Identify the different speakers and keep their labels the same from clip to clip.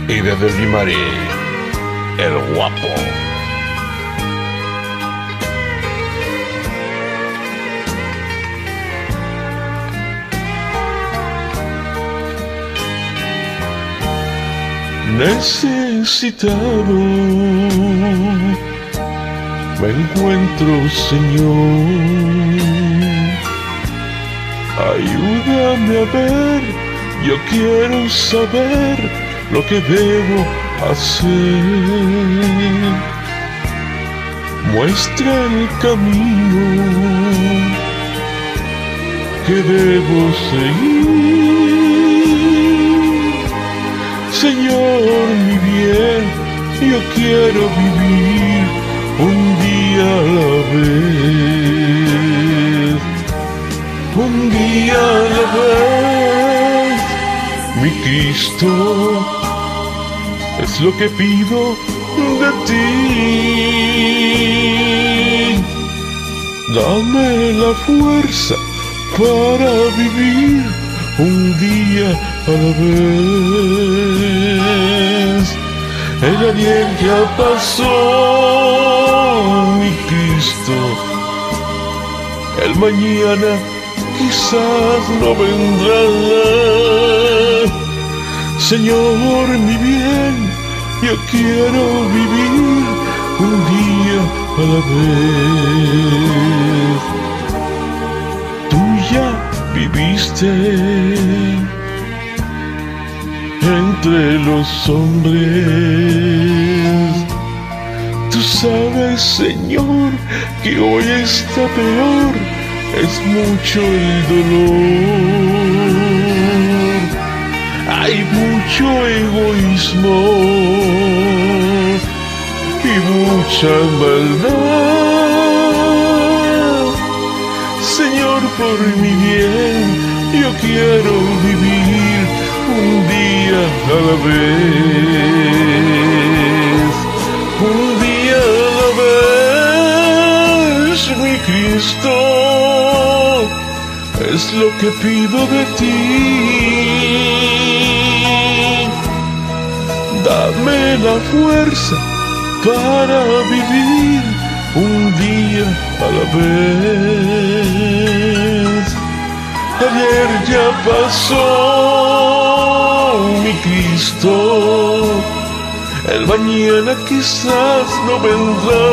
Speaker 1: Y desde el Guimarí, el guapo. Necesitado me encuentro, Señor. Ayúdame a ver, yo quiero saber lo que debo hacer. Muestra el camino que debo seguir. Señor, mi bien, yo quiero vivir un día a la vez. Un día a la vez, mi Cristo, es lo que pido de ti. Dame la fuerza para vivir un día a la vez. El ayer ya pasó, mi Cristo, el mañana quizás no vendrá. Señor, mi bien, yo quiero vivir un día a la vez. Tú ya viviste entre los hombres. Tú sabes, Señor, que hoy está peor. Es mucho el dolor, hay mucho egoísmo y mucha maldad. Señor, por mi bien, yo quiero vivir un día a la vez. Un día a la vez, mi Cristo, es lo que pido de ti. Dame la fuerza para vivir un día a la vez. Ayer ya pasó, mi Cristo, el mañana quizás no vendrá.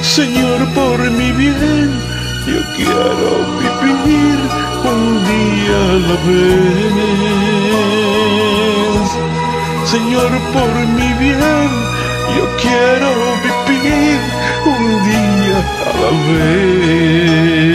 Speaker 1: Señor, por mi bien, yo quiero vivir un día a la vez. Señor, por mi bien, yo quiero vivir un día a la vez.